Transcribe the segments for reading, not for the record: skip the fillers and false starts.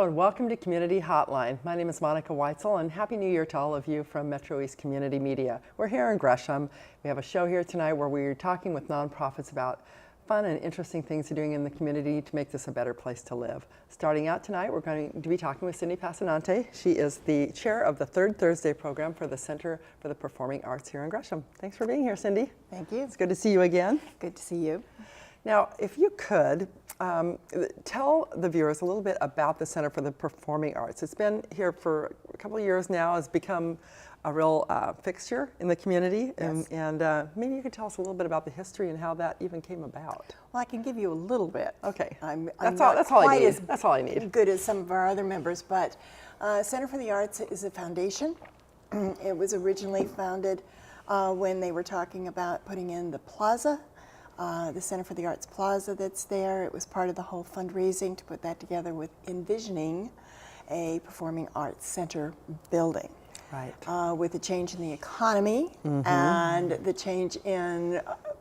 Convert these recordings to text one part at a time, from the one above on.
and welcome to Community Hotline. My name is Monica Weitzel, and Happy New Year to all of you from MetroEast Community Media. We're here in Gresham. We have a show here tonight where we're talking with nonprofits about fun and interesting things they're doing in the community to make this a better place to live. Starting out tonight, we're going to be talking with Cindy Passanante. She is the chair of the Third Thursday program for the Center for the Performing Arts here in Gresham. Thanks for being here, Cindy. Thank you. It's good to see you again. Good to see you. Now, if you could, tell the viewers a little bit about the Center for the Performing Arts. It's been here for a couple of years now. It's become a real fixture in the community. Yes. And maybe you could tell us a little bit about the history and how that even came about. Well, I can give you a little bit. Okay. That's all I need. That's all I need. Good as some of our other members, but Center for the Arts is a foundation. It was originally founded when they were talking about putting in the plaza. The Center for the Arts Plaza that's there. It was part of the whole fundraising to put that together with envisioning a performing arts center building. Right. With the change in the economy and the change in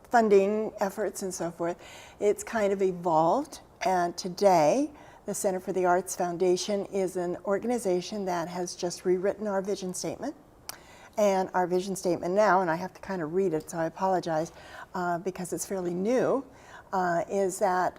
funding efforts and so forth, it's kind of evolved. And today, the Center for the Arts Foundation is an organization that has just rewritten our vision statement. And our vision statement now, and I have to kind of read it, so I apologize, because it's fairly new, is that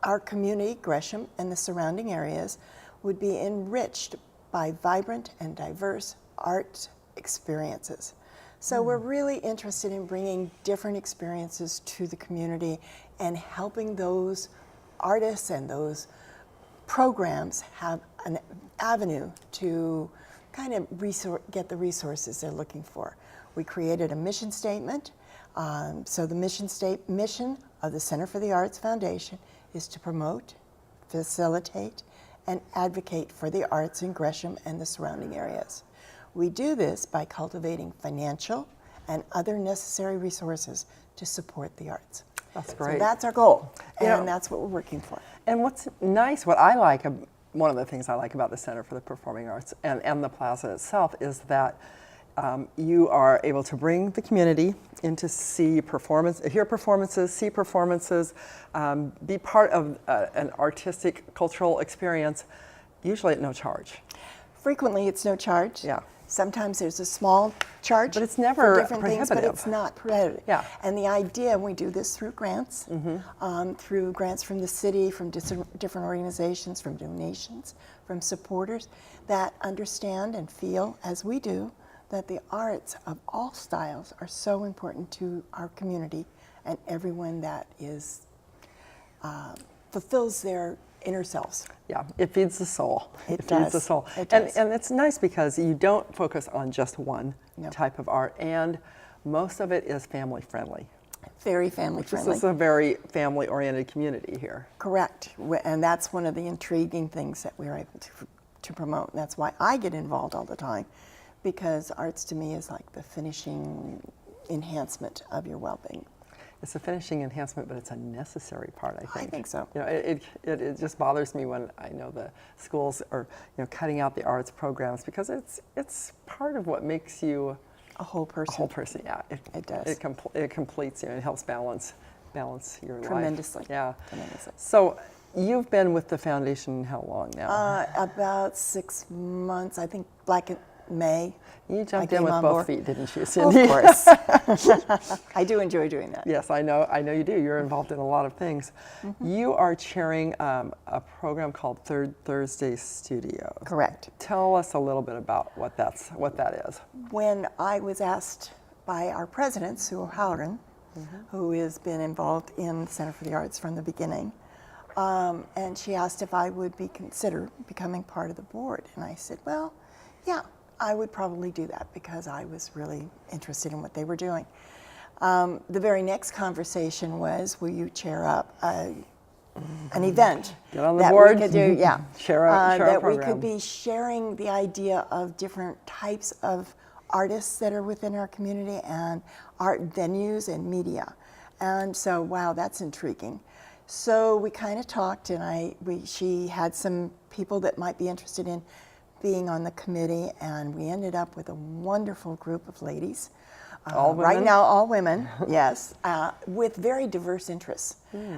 our community, Gresham, and the surrounding areas would be enriched by vibrant and diverse art experiences. So we're really interested in bringing different experiences to the community and helping those artists and those programs have an avenue to kind of get the resources they're looking for. We created a mission statement. So the mission of the Center for the Arts Foundation is to promote, facilitate, and advocate for the arts in Gresham and the surrounding areas. We do this by cultivating financial and other necessary resources to support the arts. That's great. So that's our goal, and that's what we're working for. And what's nice, what I like, one of the things I like about the Center for the Performing Arts and the plaza itself is that you are able to bring the community in to hear performances, see performances, be part of an artistic, cultural experience, usually at no charge. Frequently, it's no charge. Yeah. Sometimes there's a small charge, but it's never for different prohibitive. things, but it's not prohibitive. Yeah. And the idea, and we do this through grants, through grants from the city, from different organizations, from donations, from supporters that understand and feel, as we do, that the arts of all styles are so important to our community and everyone that is fulfills their inner selves. Yeah, it feeds the soul. It feeds the soul. It does. And it's nice because you don't focus on just one type of art, and most of it is family friendly. Very family friendly. This is a very family oriented community here. Correct, and that's one of the intriguing things that we're able to promote. And that's why I get involved all the time, because arts to me is like the finishing enhancement of your well-being. It's a finishing enhancement, but it's a necessary part, I think. I think so. You know, it just bothers me when I know the schools are, cutting out the arts programs, because it's part of what makes you a whole person. A whole person, yeah. It does. It completes you. It helps balance your life. Tremendously. Yeah. Tremendously. So you've been with the foundation how long now? About 6 months, I think, May. You jumped in with both feet, didn't you, Cindy? Of course. I do enjoy doing that. Yes, I know you do. You're involved in a lot of things. You are chairing a program called Third Thursday Studios. Correct. Tell us a little bit about what that is. When I was asked by our president, Sue O'Halloran, who has been involved in the Center for the Arts from the beginning, and she asked if I would consider becoming part of the board. And I said, well, yeah, I would probably do that because I was really interested in what they were doing. The very next conversation was, will you chair up an event Get on the that board. we could do? Yeah, share a that program. we could be sharing the idea of different types of artists that are within our community and art venues and media. And so, wow, that's intriguing. So we kind of talked, and she had some people that might be interested in being on the committee, and we ended up with a wonderful group of ladies. All women? Right now, all women, yes, with very diverse interests.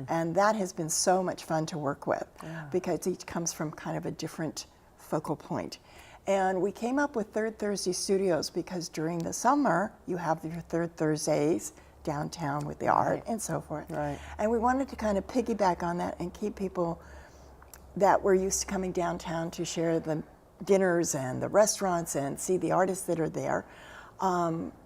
And that has been so much fun to work with because each comes from kind of a different focal point. And we came up with Third Thursday Studios because during the summer, you have your Third Thursdays downtown with the art and so forth. Right. And we wanted to kind of piggyback on that and keep people that were used to coming downtown to share the dinners and the restaurants and see the artists that are there,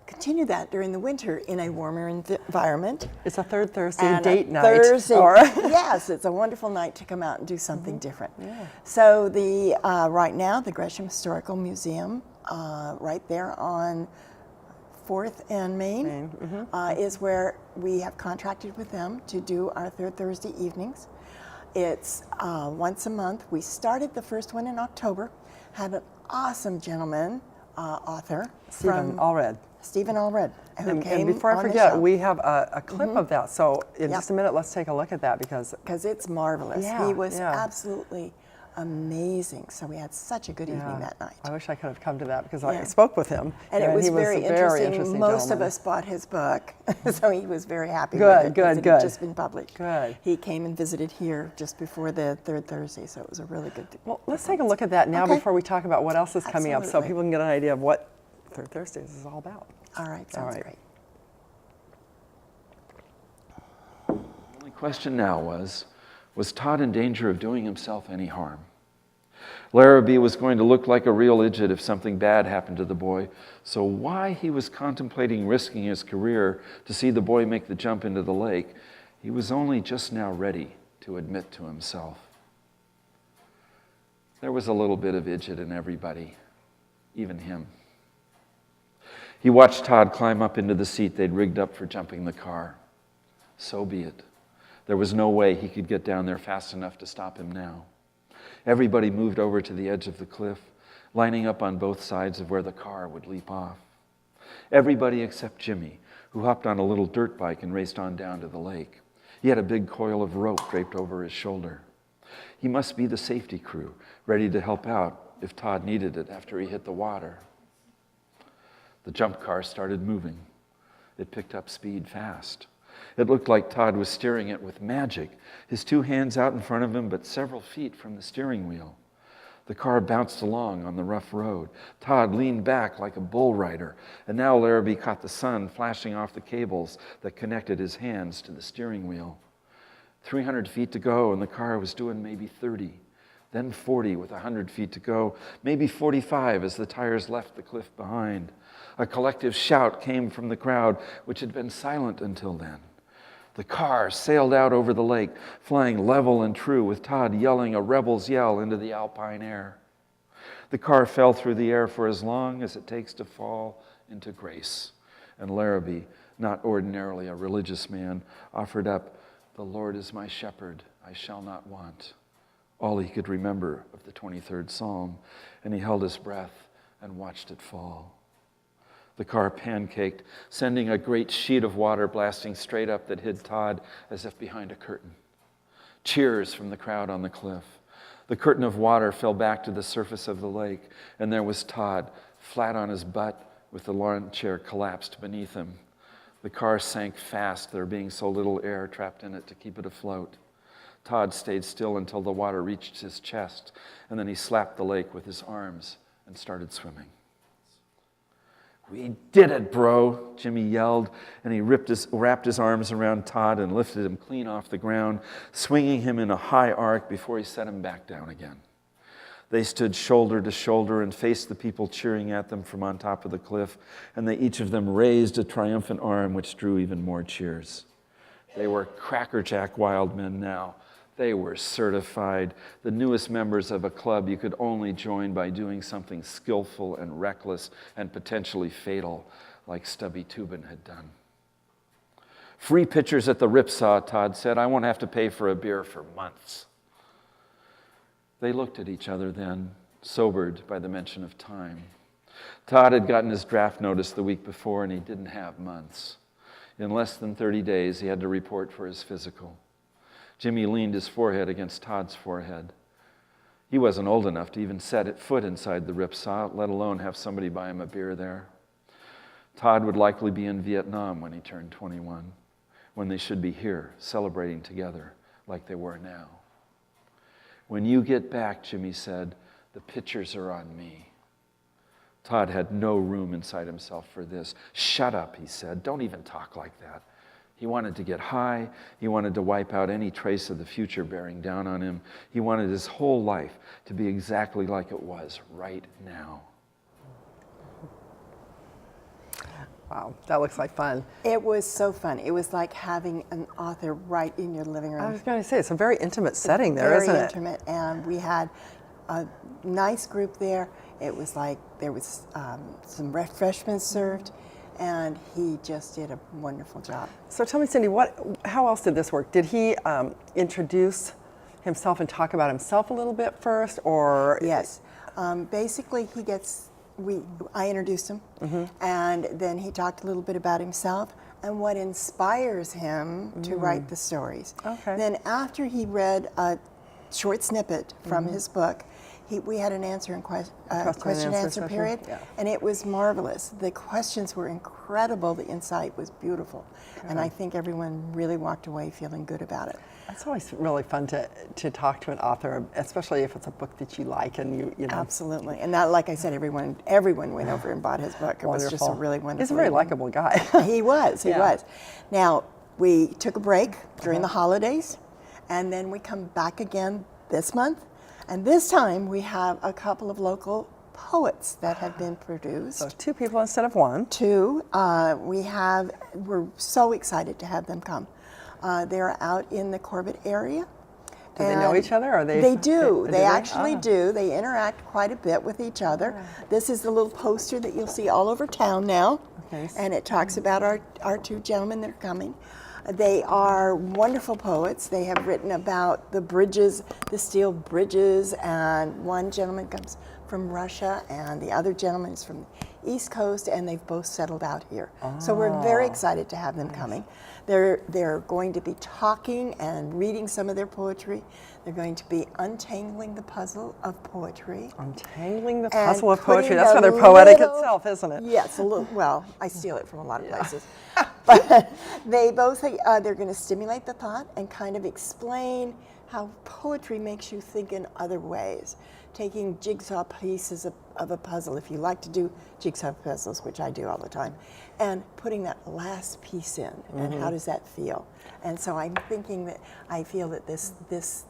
continue that during the winter in a warmer environment. It's a third Thursday And date a night. Thursday, Or yes, it's a wonderful night to come out and do something different. Yeah. So the right now, the Gresham Historical Museum, right there on 4th and Main, is where we have contracted with them to do our third Thursday evenings. It's once a month. We started the first one in October, had an awesome gentleman, author, Stephen Allred. Stephen Allred, who And came before I on the forget, show. we have a clip of that. So in Yep. just a minute, let's take a look at that because it's marvelous. Yeah, He was yeah. absolutely amazing. So we had such a good evening that night. I wish I could have come to that because I Yeah. spoke with him. And it was he very a interesting. Most of gentleman. us bought his book, so he was very happy Good, with it. 'cause good, it good. had just been published. Good. He came and visited here just before the third Thursday, so it was a really good. Well, let's take a look at that now Okay. before we talk about what else is coming up so Absolutely. people can get an idea of what Third Thursdays is all about. All right, sounds right. great. The only question now was Todd in danger of doing himself any harm? Larrabee was going to look like a real idiot if something bad happened to the boy, so why he was contemplating risking his career to see the boy make the jump into the lake, he was only just now ready to admit to himself. There was a little bit of idiot in everybody, even him. He watched Todd climb up into the seat they'd rigged up for jumping the car. So be it. There was no way he could get down there fast enough to stop him now. Everybody moved over to the edge of the cliff, lining up on both sides of where the car would leap off. Everybody except Jimmy, who hopped on a little dirt bike and raced on down to the lake. He had a big coil of rope draped over his shoulder. He must be the safety crew, ready to help out if Todd needed it after he hit the water. The jump car started moving. It picked up speed fast. It looked like Todd was steering it with magic, his two hands out in front of him but several feet from the steering wheel. The car bounced along on the rough road. Todd leaned back like a bull rider, and now Larrabee caught the sun flashing off the cables that connected his hands to the steering wheel. 300 feet to go, and the car was doing maybe 30, then 40 with 100 feet to go, maybe 45 as the tires left the cliff behind. A collective shout came from the crowd, which had been silent until then. The car sailed out over the lake, flying level and true, with Todd yelling a rebel's yell into the alpine air. The car fell through the air for as long as it takes to fall into grace. And Larrabee, not ordinarily a religious man, offered up, "The Lord is my shepherd, I shall not want," all he could remember of the 23rd Psalm, and he held his breath and watched it fall. The car pancaked, sending a great sheet of water blasting straight up that hid Todd as if behind a curtain. Cheers from the crowd on the cliff. The curtain of water fell back to the surface of the lake, and there was Todd, flat on his butt, with the lawn chair collapsed beneath him. The car sank fast, there being so little air trapped in it to keep it afloat. Todd stayed still until the water reached his chest, and then he slapped the lake with his arms and started swimming. "We did it, bro," Jimmy yelled, and he wrapped his arms around Todd and lifted him clean off the ground, swinging him in a high arc before he set him back down again. They stood shoulder to shoulder and faced the people cheering at them from on top of the cliff, and they each of them raised a triumphant arm which drew even more cheers. They were crackerjack wild men now. They were certified, the newest members of a club you could only join by doing something skillful and reckless and potentially fatal, like Stubby Toobin had done. "Free pitchers at the Ripsaw," Todd said. "I won't have to pay for a beer for months." They looked at each other then, sobered by the mention of time. Todd had gotten his draft notice the week before, and he didn't have months. In less than 30 days, he had to report for his physical. Jimmy leaned his forehead against Todd's forehead. He wasn't old enough to even set foot inside the Ripsaw, let alone have somebody buy him a beer there. Todd would likely be in Vietnam when he turned 21, when they should be here, celebrating together like they were now. "When you get back," Jimmy said, The pictures are on me. Todd had no room inside himself for this. Shut up, he said. Don't even talk like that. He wanted to get high. He wanted to wipe out any trace of the future bearing down on him. He wanted his whole life to be exactly like it was right now. Wow, that looks like fun. It was so fun. It was like having an author right in your living room. I was going to say, it's a very intimate setting there, isn't it? Very intimate, and we had a nice group there. It was like there was some refreshments served, and he just did a wonderful job. So tell me, Cindy, how else did this work? Did he introduce himself and talk about himself a little bit first, or? Yes. Basically, I introduced him, and then he talked a little bit about himself and what inspires him to write the stories. Okay. Then after he read a short snippet from his book, we had an question and answer period, and it was marvelous. The questions were incredible. The insight was beautiful, and I think everyone really walked away feeling good about it. It's always really fun to talk to an author, especially if it's a book that you like and you know. Absolutely, and that, like I said, everyone went over and bought his book. It was just a really wonderful. He's a very likable guy. He was. Now we took a break during the holidays, and then we come back again this month. And this time we have a couple of local poets that have been produced. So 2 people instead of 1. 2. We're so excited to have them come. They're out in the Corbett area. Do they know each other? Or They do. They actually do. They interact quite a bit with each other. This is the little poster that you'll see all over town now. Okay. And it talks about our 2 gentlemen that are coming. They are wonderful poets. They have written about the bridges, the steel bridges, and one gentleman comes from Russia and the other gentleman is from the East Coast, and they've both settled out here. So we're very excited to have them coming. They're going to be talking and reading some of their poetry. They're going to be untangling the puzzle of poetry. Untangling the puzzle of poetry. That's putting rather a poetic little- itself, isn't it? Yes, a little. Well, I steal it from a lot of places. But they both, they're going to stimulate the thought and kind of explain how poetry makes you think in other ways. Taking jigsaw pieces of a puzzle, if you like to do jigsaw puzzles, which I do all the time, and putting that last piece in, and how does that feel? And so I'm thinking that I feel that this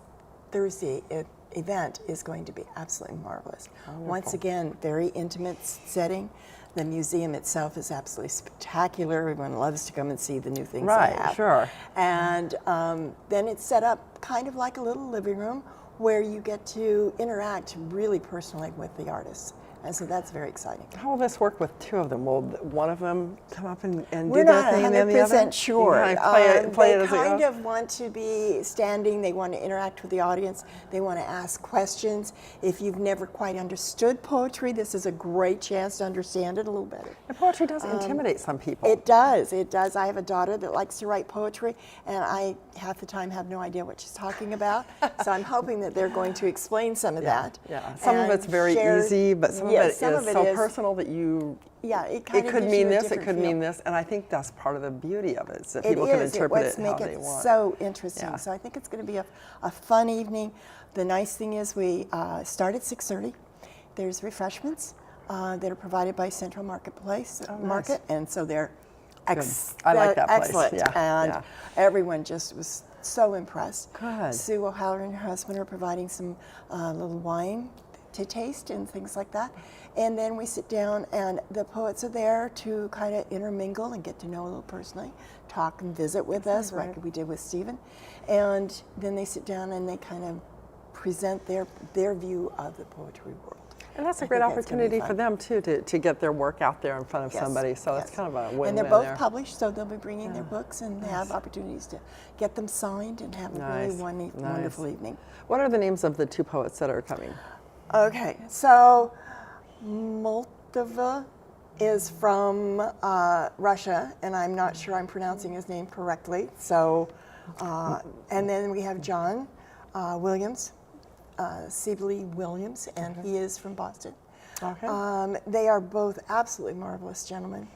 Thursday event is going to be absolutely marvelous. Wonderful. Once again, very intimate setting. The museum itself is absolutely spectacular. Everyone loves to come and see the new things they have. Right, sure. And then it's set up kind of like a little living room where you get to interact really personally with the artists. And so that's very exciting. How will this work with 2 of them? Will one of them come up and We're do their not thing and then the other? 100% sure. You kind of play it They as it kind goes? of want to be standing. They want to interact with the audience. They want to ask questions. If you've never quite understood poetry, this is a great chance to understand it a little better. And poetry does intimidate some people. It does. It does. I have a daughter that likes to write poetry, and I half the time have no idea what she's talking about. So I'm hoping that they're going to explain some of that. Yeah, some of and it's very share- easy, but some Yes, of it is so personal that you. Yeah, it It kind of could gives mean you a this, it different could feel. mean this, and I think that's part of the beauty of it, is that It people can is. interpret Let's it how make they it want. so interesting. Yeah. So I think it's going to be a fun evening. The nice thing is we start at 6:30. There's refreshments that are provided by Central Marketplace Market, and so they're I like that place. excellent. Yeah, And yeah. everyone just was so impressed. Good. Sue O'Halloran and her husband are providing some little wine to taste and things like that. And then we sit down, and the poets are there to kind of intermingle and get to know a little personally, talk and visit with us, like we did with Stephen. And then they sit down and they kind of present their view of the poetry world. And that's a I great think that's gonna be opportunity for fun. them too to get their work out there in front of Yes, somebody. So yes. it's kind of a win-win And they're both there. published, so they'll be bringing their books and have opportunities to get them signed and have a Nice, really wonderful evening. What are the names of the 2 poets that are coming? Okay, so Moldova is from Russia, and I'm not sure I'm pronouncing his name correctly. So, and then we have John Williams, Sibley Williams, and he is from Boston. Okay. They are both absolutely marvelous gentlemen.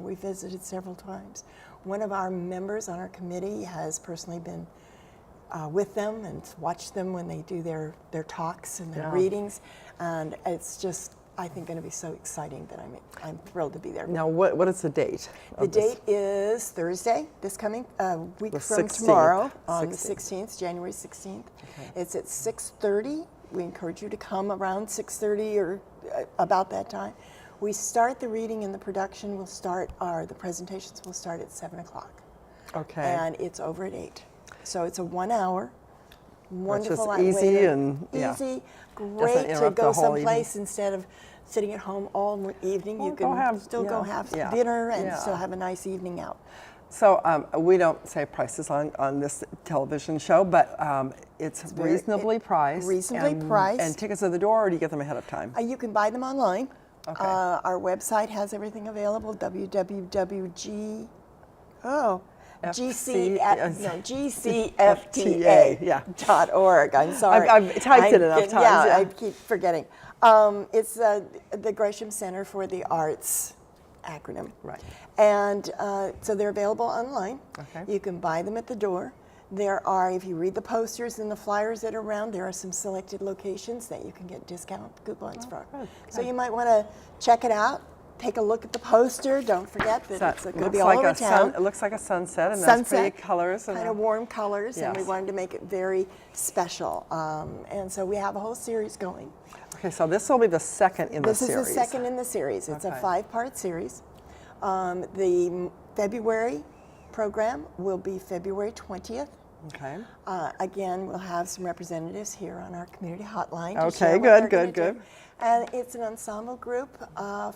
We visited several times. One of our members on our committee has personally been with them and watch them when they do their talks and their Yeah. readings. And it's just, I think, going to be so exciting that I'm thrilled to be there. Now, what is the date? The of this? date is Thursday, this coming week The from 16th. tomorrow, on the 16th. 16th, January 16th. Okay. It's at 6:30. We encourage you to come around 6:30 or about that time. We start the reading and the production will start, the presentations will start at 7 o'clock. Okay. And it's over at 8. So it's a 1 hour. Wonderful just way easy to- and, yeah. easy, Doesn't great to interrupt the go whole someplace instead of sitting at home all evening. Well, You go can have- still go yeah, have yeah, dinner and yeah. still have a nice evening out. So we don't say prices on this television show, but it's very- reasonably priced. reasonably and, priced. And tickets at the door, or do you get them ahead of time? You can buy them online. Okay. Our website has everything available. www.gcfta. yeah. .org. I'm sorry. I've typed it enough times, Yeah, yeah. I keep forgetting. It's the Gresham Center for the Arts acronym. Right. And so they're available online. Okay. You can buy them at the door. There are, if you read the posters and the flyers that are around, there are some selected locations that you can get discount coupons from. good, So you might want to check it out. Take a look at the poster. Don't forget that it's going to looks be all like over a town. it looks like a sunset, and that's pretty colors. And kind of warm colors, and we Yes. wanted to make it very special. And so we have a whole series going. Okay, so this will be the second in the This series. is the second in the series. It's a Okay. 5-part series. The February program will be February 20th. Okay. Again, we'll have some representatives here on our community hotline. To Okay, share what good, they're good, gonna do. good. And it's an ensemble group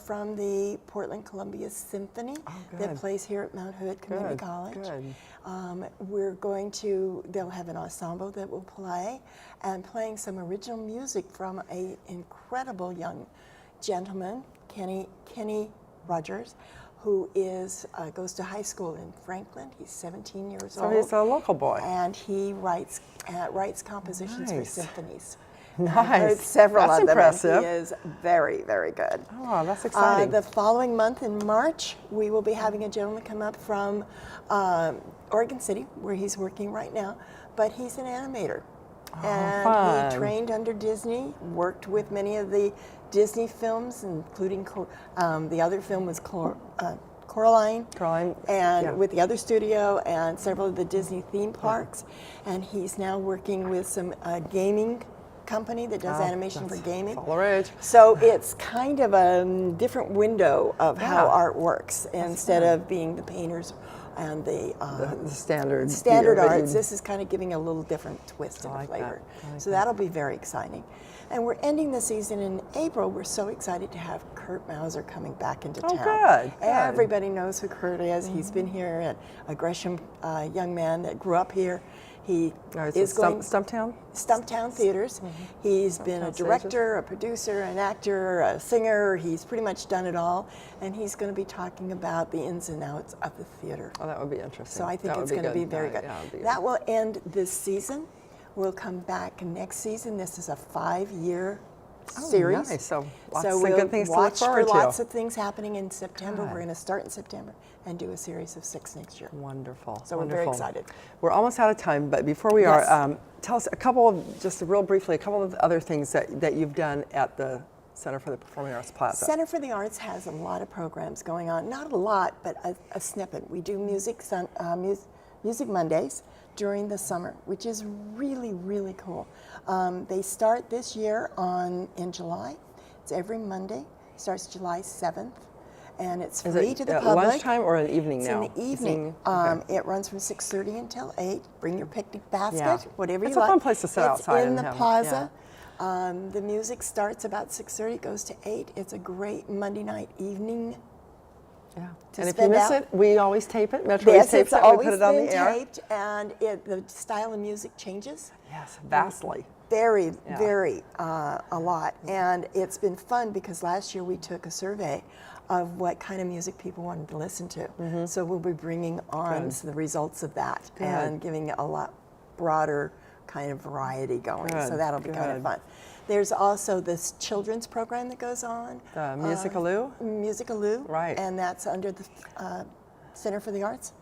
from the Portland Columbia Symphony that good. plays here at Mount Hood Community Good, College. good. They'll have an ensemble that will play, and playing some original music from an incredible young gentleman, Kenny Rogers, who goes to high school in Franklin. He's 17 years So old. he's a local boy. And he writes compositions for Nice. symphonies. Nice. I've heard several That's of them. impressive. And he is very, very good. Oh, that's exciting. The following month in March, we will be having a gentleman come up from Oregon City, where he's working right now, but he's an animator. And fun. he trained under Disney, worked with many of the Disney films, including the other film was Coraline. Coraline, And yeah. with the other studio and several of the Disney theme parks. And he's now working with some gaming company that does animation for gaming. All right. So it's kind of a different window of how Yeah. art works instead of being the painters and the The standard. standard view, but arts. you- This is kind of giving a little different twist I and like flavor. that. I like So that'll be very exciting. And we're ending the season in April. We're so excited to have Kurt Mauser coming back into Oh, town. good, good. Everybody knows who Kurt is. He's been here, and a Gresham young man that grew up here. He is going Stumptown? Stumptown Theaters. He's been a Stumptown director, a producer, an actor, a singer. He's pretty much done it all. And he's going to be talking about the ins and outs of the theater. Oh, that would be interesting. So I think That it's would going to be very Yeah, good. yeah, it'd be That will end this season. We'll come back next season. This is a 5-year series. Nice. So lots So of we'll good things to look watch forward for to. lots of things happening in September. Good. We're going to start in September and do a series of 6 next year. Wonderful. So we're very wonderful. excited. We're almost out of time, but before we Yes. are, tell us just real briefly, a couple of other things that you've done at the Center for the Performing Arts Plaza. Center for the Arts has a lot of programs going on. Not a lot, but a snippet. We do Music Mondays during the summer, which is really, really cool. They start this year in July. It's every Monday. Starts July 7th. And it's Is free it to the at public. lunchtime or in the evening It's now? in the evening. Okay. It runs from 6:30 until 8. Bring your picnic basket, Yeah. whatever It's you a like. fun place to sit outside It's in and the have- plaza. The music starts about 6:30, goes to 8. It's a great Monday night evening. Yeah. to And if you spend miss out. it, we always tape it. MetroEast Yes, tapes it's it. We always put it on been the air. taped, and the style of music changes Yes, vastly. very, Yeah. very a lot. And it's been fun because last year we took a survey of what kind of music people wanted to listen to. So we'll be bringing on the results of that and giving a lot broader kind of variety going. Good, So that'll be kind of good. fun. There's also this children's program that goes on. The Music-a-loo? Music-a-loo. Right. And that's under the Center for the Arts.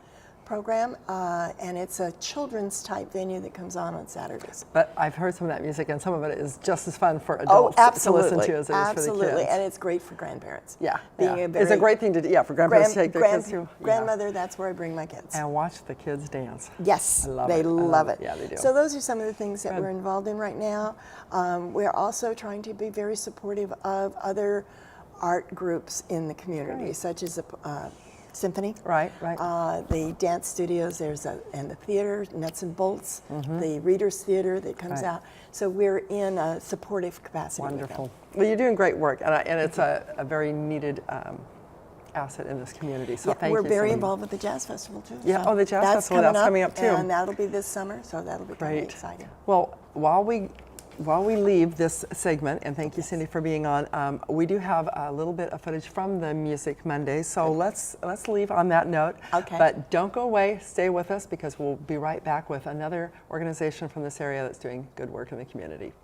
program, and it's a children's type venue that comes on Saturdays. But I've heard some of that music, and some of it is just as fun for adults to listen to as it is for the kids. Absolutely, and it's great for grandparents. Yeah, Being yeah. a very It's a great thing to do. Yeah, for grandparents to take their kids to. Grandmother, that's where I bring my kids. And watch the kids dance. Yes, I love they it. love it. Yeah, they do. So those are some of the things that Good. we're involved in right now. We're also trying to be very supportive of other art groups in the community, Great. such as the symphony. Right. The dance studios, and the theater, Nuts and Bolts, the Readers Theater that comes Right. out. So we're in a supportive capacity. with them. Wonderful. Well, you're doing great work, and it's a very needed asset in this community. So Yeah, thank we're you. very so involved with the Jazz Festival too. Yeah, So the Jazz that's Festival, that's coming up too. And that'll be this summer, so that'll be kind of Great. exciting. Well, while we leave this segment, and thank you, Cindy, for being on, we do have a little bit of footage from the Music Monday, so let's leave on that note. Okay. But don't go away, stay with us, because we'll be right back with another organization from this area that's doing good work in the community.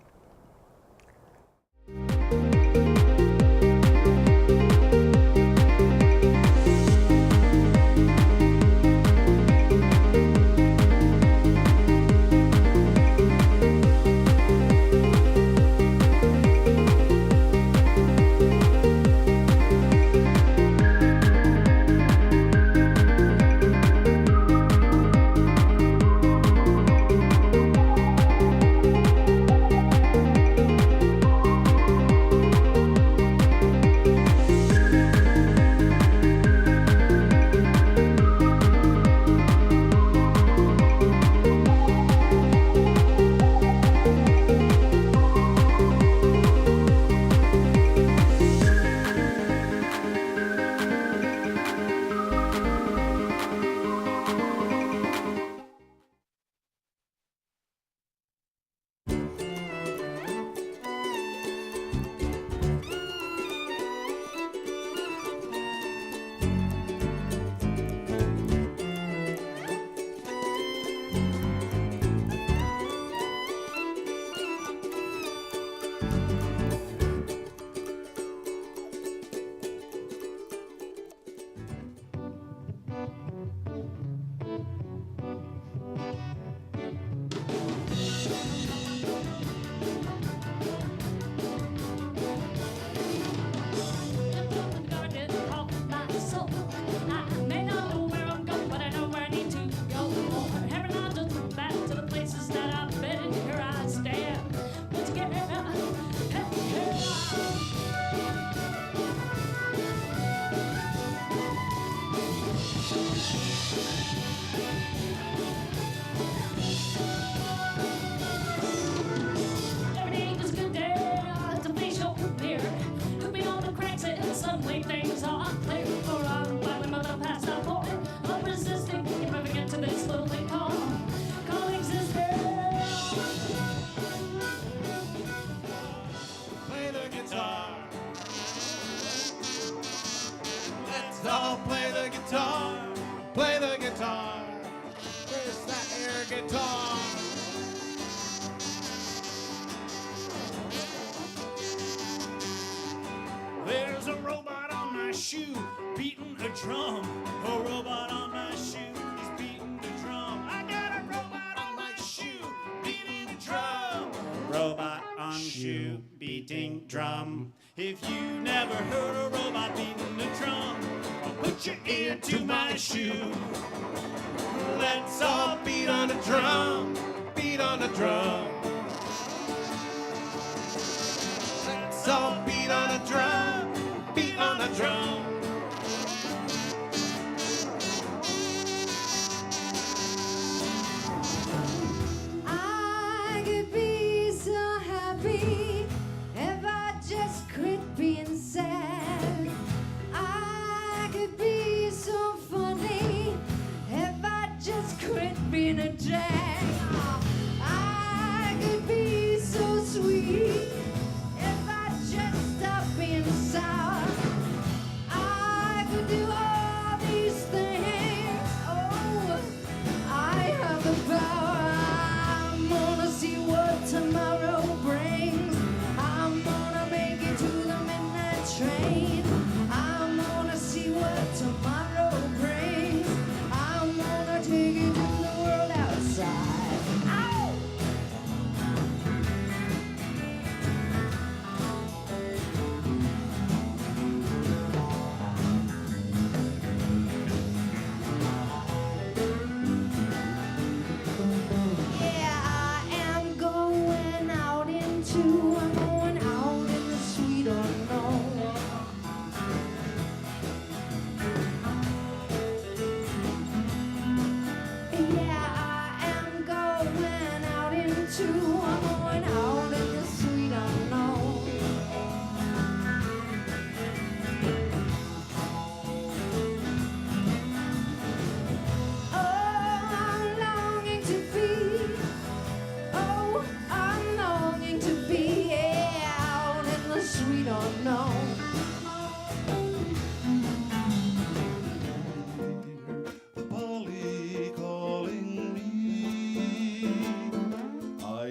Play the guitar. Where's that air guitar? There's a robot on my shoe beating a drum. A robot on my shoe is beating the drum. I got a robot on my shoe beating a drum. Robot on shoe beating drum. If you never heard a robot beating the drum, put your ear to my shoe. Let's all beat on a drum, beat on a drum. Let's all beat on a drum, beat on a drum. I could be so happy if I just quit being sad. I could be so funny if I just quit being a drag. I could be so sweet if I just stop being sour. I could do all these things. Oh, I have the power. I'm gonna see what tomorrow brings. I'm gonna make it to the midnight train. I'm gonna see what tomorrow brings. I'm gonna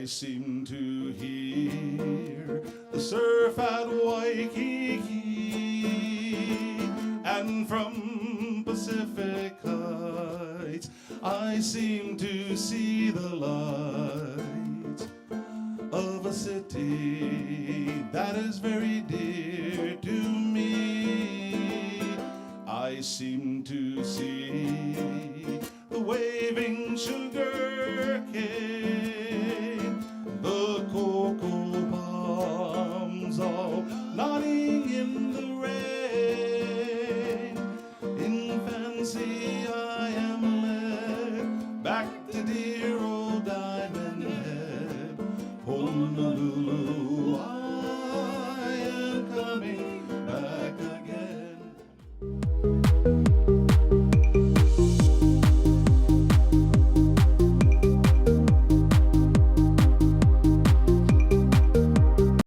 seem to hear the surf at Waikiki, and from Pacific Heights I seem to see the light of a city that is very dear to me. I seem to see the waving sugar cane, the cocoa palms all nodding in the rain. In fancy I am led back to dear